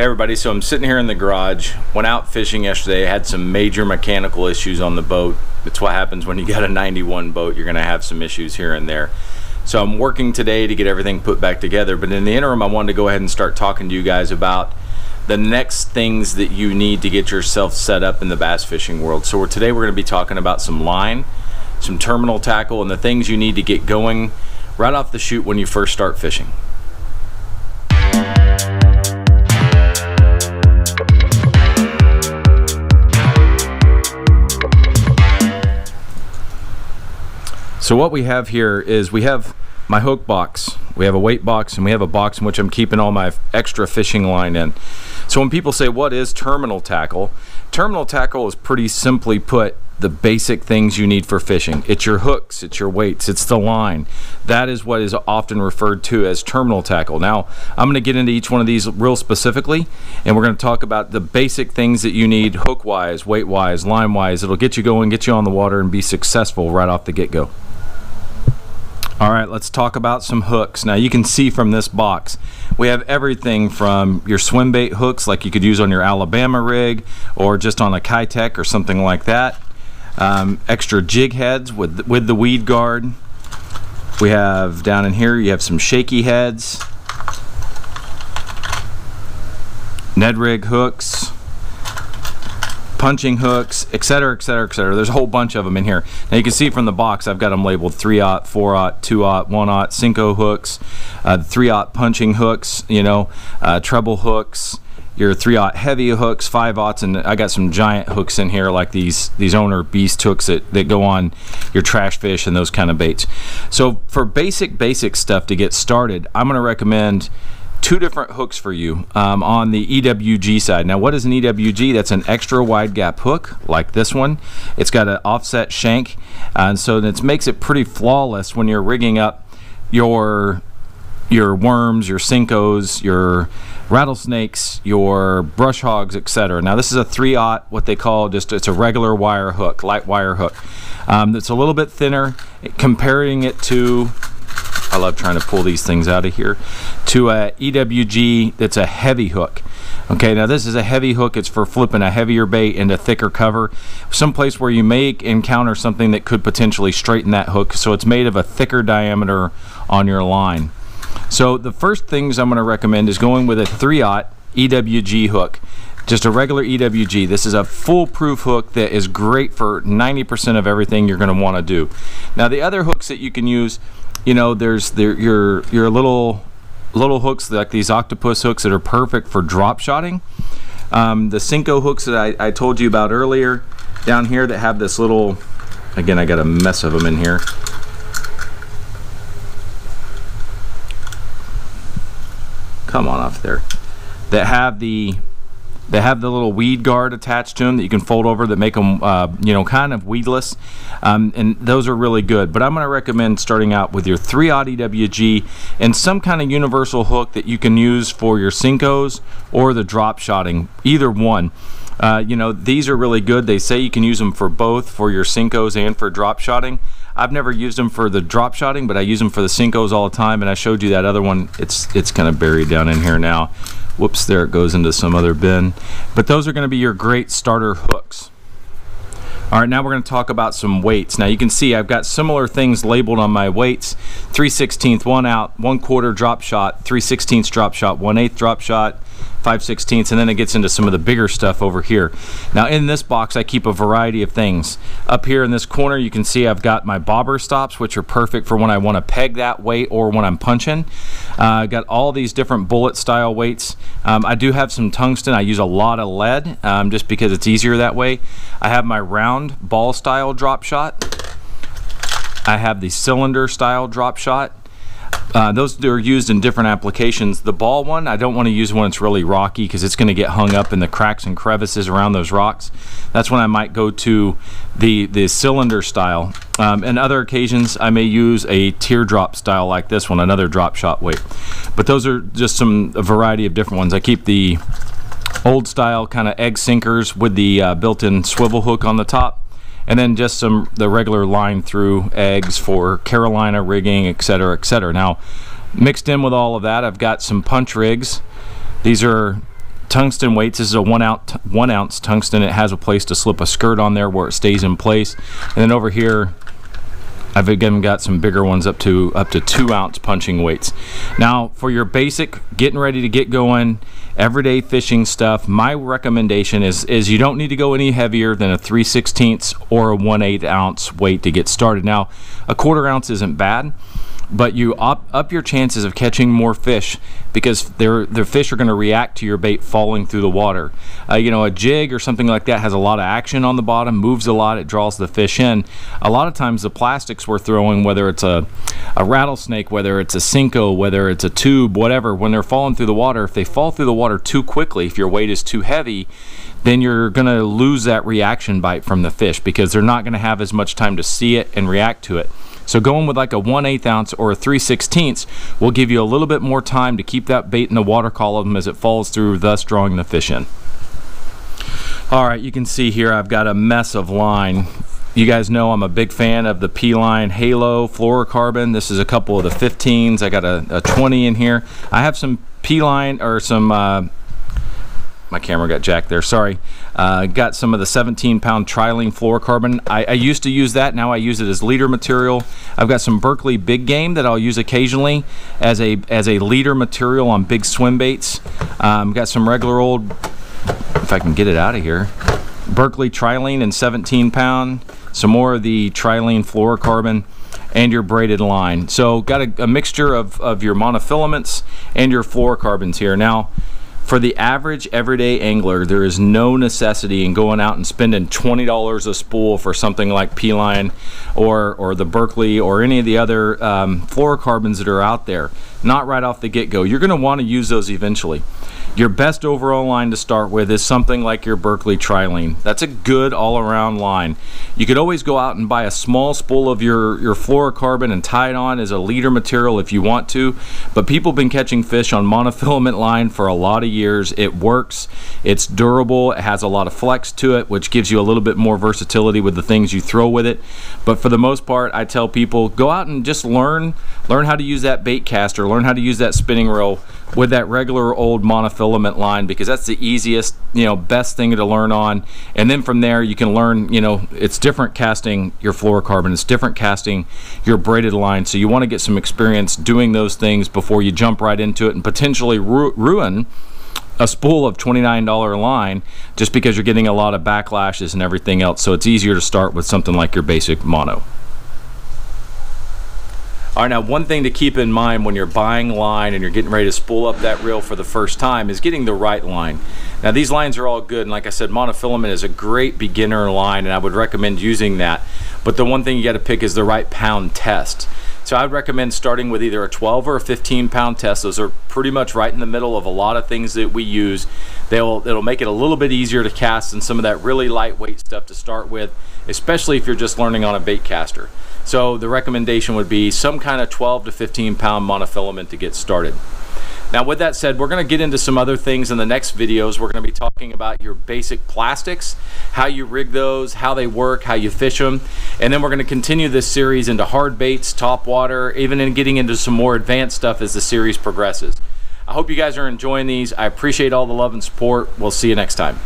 Hey everybody, so I'm sitting here in the garage, went out fishing yesterday, had some major mechanical issues on the boat. It's what happens when you got a 91 boat, you're gonna have some issues here and there. So I'm working today to get everything put back together, but in the interim I wanted to go ahead and start talking to you guys about the next things that you need to get yourself set up in the bass fishing world. So today we're gonna be talking about some line, some terminal tackle, and the things you need to get going right off the chute when you first start fishing. So what we have here is we have my hook box, we have a weight box, and we have a box in which I'm keeping all my extra fishing line in. So when people say, what is terminal tackle? Terminal tackle is pretty simply put the basic things you need for fishing. It's your hooks, it's your weights, it's the line. That is what is often referred to as terminal tackle. Now, I'm gonna get into each one of these real specifically, and we're gonna talk about the basic things that you need hook-wise, weight-wise, line-wise. It'll get you going, get you on the water, and be successful right off the get-go. All right, let's talk about some hooks. Now you can see from this box, we have everything from your swim bait hooks like you could use on your Alabama rig or just on a Kitech or something like that. Extra jig heads with the weed guard. We have down in here, you have some shaky heads, Ned rig hooks, punching hooks, etc., etc., etc. There's a whole bunch of them in here. Now you can see from the box, I've got them labeled 3/0, 4/0, 2/0, 1/0, Senko hooks, 3/0 punching hooks, you know, treble hooks, your 3/0 heavy hooks, 5/0s, and I got some giant hooks in here like these owner beast hooks that go on your trash fish and those kind of baits. So for basic stuff to get started, I'm going to recommend two different hooks for you on the EWG side. Now what is an EWG? That's an extra wide gap hook like this one. It's got an offset shank, and so it makes it pretty flawless when you're rigging up your worms, your Senkos, your rattlesnakes, your brush hogs, etc. Now this is a 3/0, what they call it's a regular wire hook, light wire hook. It's a little bit thinner, comparing it to, I love trying to pull these things out of here, to a EWG that's a heavy hook. Okay, now this is a heavy hook. It's for flipping a heavier bait into thicker cover, someplace where you may encounter something that could potentially straighten that hook. So it's made of a thicker diameter on your line. So the first things I'm going to recommend is going with a 3/0 EWG hook. Just a regular EWG. This is a foolproof hook that is great for 90% of everything you're going to want to do. Now the other hooks that you can use, you know, there's your little hooks like these octopus hooks that are perfect for drop shotting. The Senko hooks that I told you about earlier down here that have this little, again I got a mess of them in here. Come on off there. That have the little weed guard attached to them that you can fold over that make them, you know, kind of weedless, and those are really good. But I'm going to recommend starting out with your 3/0 EWG and some kind of universal hook that you can use for your Senkos or the drop shotting, either one. You know, these are really good. They say you can use them for both, for your Senkos and for drop shotting. I've never used them for the drop shotting, but I use them for the Senkos all the time, and I showed you that other one. It's kind of buried down in here now. Whoops, there it goes into some other bin. But those are going to be your great starter hooks. All right, now we're going to talk about some weights. Now you can see I've got similar things labeled on my weights: 3/16, 1/0, 1/4 drop shot, 3/16 drop shot, 1/8 drop shot, 5/16, and then it gets into some of the bigger stuff over here. Now in this box I keep a variety of things. Up here in this corner you can see I've got my bobber stops, which are perfect for when I want to peg that weight or when I'm punching. I got all these different bullet style weights. I do have some tungsten. I use a lot of lead just because it's easier that way. I have my round ball style drop shot. I have the cylinder style drop shot. Those are used in different applications. The ball one, I don't want to use when it's really rocky because it's going to get hung up in the cracks and crevices around those rocks. That's when I might go to the cylinder style. And other occasions I may use a teardrop style like this one, another drop shot weight. But those are just a variety of different ones. I keep the old style kind of egg sinkers with the built-in swivel hook on the top, and then just the regular line through eggs for Carolina rigging, etc., etc. Now mixed in with all of that, I've got some punch rigs. These are tungsten weights. This is a 1 ounce tungsten. It has a place to slip a skirt on there where it stays in place. And then over here, I've again got some bigger ones up to 2 ounce punching weights. Now, for your basic getting ready to get going, everyday fishing stuff, my recommendation is you don't need to go any heavier than a 3/16 or a 1/8 ounce weight to get started. Now, a 1/4 ounce isn't bad, but you up your chances of catching more fish because the fish are going to react to your bait falling through the water. You know, a jig or something like that has a lot of action on the bottom, moves a lot, it draws the fish in. A lot of times the plastics we're throwing, whether it's a rattlesnake, whether it's a Senko, whether it's a tube, whatever, when they're falling through the water, if they fall through the water too quickly, if your weight is too heavy, then you're going to lose that reaction bite from the fish because they're not going to have as much time to see it and react to it. So going with like a 1/8 ounce or a 3/16 will give you a little bit more time to keep that bait in the water column as it falls through, thus drawing the fish in. All right, you can see here I've got a mess of line. You guys know I'm a big fan of the P-Line Halo fluorocarbon. This is a couple of the 15s. I got a 20 in here. I have some P-Line or some my camera got jacked there, sorry. Got some of the 17-pound Trilene fluorocarbon. I used to use that, now I use it as leader material. I've got some Berkley Big Game that I'll use occasionally as a leader material on big swim baits. Got some regular old, if I can get it out of here, Berkley Trilene in 17-pound, some more of the Trilene fluorocarbon, and your braided line. So got a mixture of your monofilaments and your fluorocarbons here. Now, for the average everyday angler, there is no necessity in going out and spending $20 a spool for something like P-Line or the Berkley or any of the other fluorocarbons that are out there. Not right off the get-go. You're going to want to use those eventually. Your best overall line to start with is something like your Berkley Trilene. That's a good all-around line. You could always go out and buy a small spool of your fluorocarbon and tie it on as a leader material if you want to, but people have been catching fish on monofilament line for a lot of years. It works, it's durable, it has a lot of flex to it, which gives you a little bit more versatility with the things you throw with it. But for the most part, I tell people, go out and just learn how to use that bait caster, learn how to use that spinning reel with that regular old monofilament line, because that's the easiest, best thing to learn on. And then from there you can learn, it's different casting your fluorocarbon, it's different casting your braided line. So you want to get some experience doing those things before you jump right into it and potentially ruin a spool of $29 line just because you're getting a lot of backlashes and everything else. So it's easier to start with something like your basic mono. All right, now one thing to keep in mind when you're buying line and you're getting ready to spool up that reel for the first time is getting the right line. Now these lines are all good, and like I said, monofilament is a great beginner line and I would recommend using that. But the one thing you got to pick is the right pound test. So I would recommend starting with either a 12 or a 15-pound test. Those are pretty much right in the middle of a lot of things that we use. It'll make it a little bit easier to cast than some of that really lightweight stuff to start with, especially if you're just learning on a bait caster. So the recommendation would be some kind of 12 to 15-pound monofilament to get started. Now with that said, we're going to get into some other things in the next videos. We're going to be talking about your basic plastics, how you rig those, how they work, how you fish them, and then we're going to continue this series into hard baits, top water, even in getting into some more advanced stuff as the series progresses. I hope you guys are enjoying these. I appreciate all the love and support. We'll see you next time.